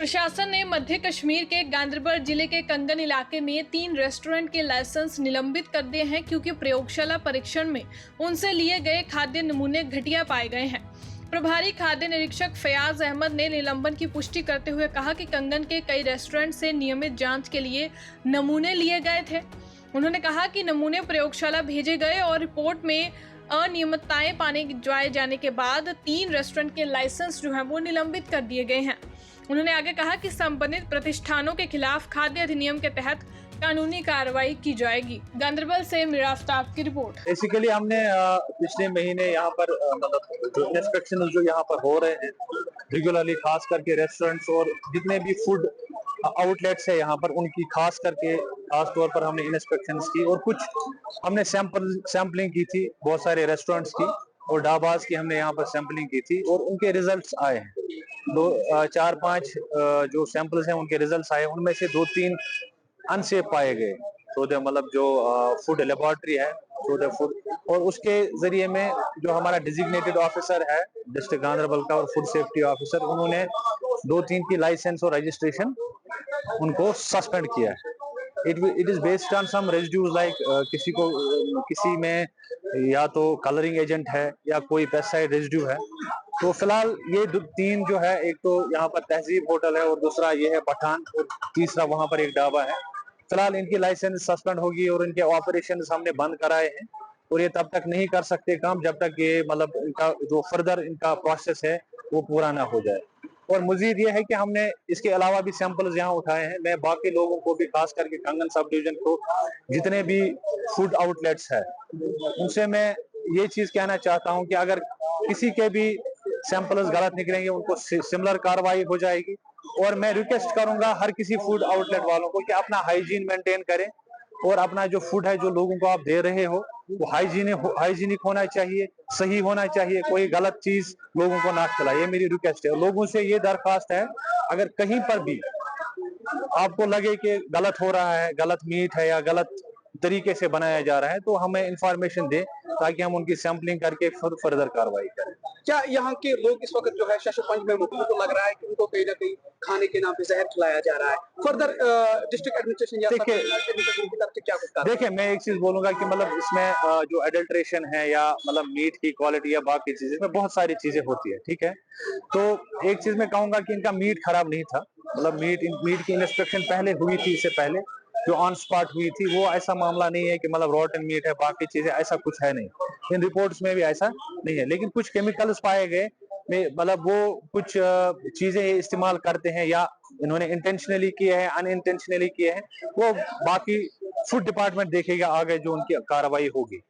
प्रशासन ने मध्य कश्मीर के गांदरबल जिले के कंगन इलाके में 3 रेस्टोरेंट के लाइसेंस निलंबित कर दिए हैं क्योंकि प्रयोगशाला परीक्षण में उनसे लिए गए खाद्य नमूने घटिया पाए गए हैं। प्रभारी खाद्य निरीक्षक फयाज अहमद ने निलंबन की पुष्टि करते हुए कहा कि कंगन के कई रेस्टोरेंट से नियमित जांच के लिए नमूने लिए गए थे। उन्होंने कहा कि नमूने प्रयोगशाला भेजे गए और रिपोर्ट में अनियमितताएं पाने जाने के बाद 3 रेस्टोरेंट के लाइसेंस जो है वो निलंबित कर दिए गए हैं। उन्होंने आगे कहा कि संबंधित प्रतिष्ठानों के खिलाफ खाद्य अधिनियम के तहत कानूनी कार्रवाई की जाएगी। गांदरबल से मीरा आफ्ताब की रिपोर्ट। बेसिकली हमने पिछले महीने यहाँ पर मतलब जो इंस्पेक्शन जो यहाँ पर हो रहे हैं रेगुलरली, खास करके रेस्टोरेंट्स और जितने भी फूड आउटलेट्स है यहाँ पर, उनकी खास तौर पर हमने इंस्पेक्शंस की और कुछ हमने सैंपलिंग की थी बहुत सारे रेस्टोरेंट्स की और ढाबाज की हमने यहाँ पर सैंपलिंग की थी और उनके रिजल्ट्स आए हैं। 4-5 जो सैंपल्स हैं उनके रिजल्ट्स आए, उनमें से 2-3 अनसेफ पाए गए। तो मतलब जो फूड लेबोरेटरी है तो फूड, और उसके जरिए में जो हमारा डिजिग्नेटेड ऑफिसर है डिस्ट्रिक्ट गांदरबल का और फूड सेफ्टी ऑफिसर, उन्होंने 2-3 की लाइसेंस और रजिस्ट्रेशन उनको सस्पेंड किया है। It is based on some residues like किसी में या तो कलरिंग एजेंट है या कोई पेस्टिसाइड रेजिड्यू है। तो फिलहाल ये 3 जो है, एक तो यहाँ पर तहजीब होटल है और दूसरा ये है पठान और तीसरा वहां पर एक ढाबा है। फिलहाल इनकी लाइसेंस सस्पेंड होगी और इनके ऑपरेशन हमने बंद कराए हैं और ये तब तक नहीं कर सकते काम जब तक ये मतलब इनका जो फर्दर इनका प्रोसेस है वो पूरा ना हो जाए। और मजीद ये है कि हमने इसके अलावा भी सैंपल्स यहाँ उठाए हैं। मैं बाकी लोगों को भी, खास करके कंगन सब डिवीजन को, जितने भी फूड आउटलेट्स है उनसे मैं ये चीज कहना चाहता हूँ कि अगर किसी के भी सैंपल्स गलत निकलेंगे उनको सिमिलर कार्रवाई हो जाएगी। और मैं रिक्वेस्ट करूंगा हर किसी फूड आउटलेट वालों को कि अपना हाइजीन मेंटेन करें और अपना जो फूड है जो लोगों को आप दे रहे हो वो हाइजीनिक होना चाहिए, सही होना चाहिए, कोई गलत चीज लोगों को ना खिलाए। ये मेरी रिक्वेस्ट है। लोगों से ये दरखास्त है, अगर कहीं पर भी आपको लगे कि गलत हो रहा है, गलत मीट है या गलत तरीके से बनाया जा रहा है, तो हमें इंफॉर्मेशन दें ताकि हम उनकी सैंपलिंग करके फर्दर कार्रवाई करें। क्या यहाँ के लोग इस वक्त जो है शशुपंच में मुझको लग रहा है कि उनको कहीं ना कहीं खाने के नाम पे जहर खिलाया जा रहा है? फर्दर डिस्ट्रिक्ट एडमिनिस्ट्रेशन या एडमिनिस्ट्रेशन की तरफ से क्या कुछ? देखिए, मैं एक चीज बोलूंगा कि मतलब इसमें जो एडल्ट्रेशन है या मतलब मीट की क्वालिटी या बाकी चीजें, इसमें बहुत सारी चीजें होती है, ठीक है। तो एक चीज मैं कहूंगा कि इनका मीट खराब नहीं था। मतलब मीट की इंस्पेक्शन पहले हुई थी, इससे पहले जो ऑन स्पॉट हुई थी, वो ऐसा मामला नहीं है कि मतलब रॉटन मीट है बाकी चीजें, ऐसा कुछ है नहीं। इन रिपोर्ट्स में भी ऐसा नहीं है, लेकिन कुछ केमिकल्स पाए गए, मतलब वो कुछ चीजें इस्तेमाल करते हैं या इन्होंने इंटेंशनली किए हैं, अनइंटेंशनली किए हैं, वो बाकी फूड डिपार्टमेंट देखेगा आगे जो उनकी कार्रवाई होगी।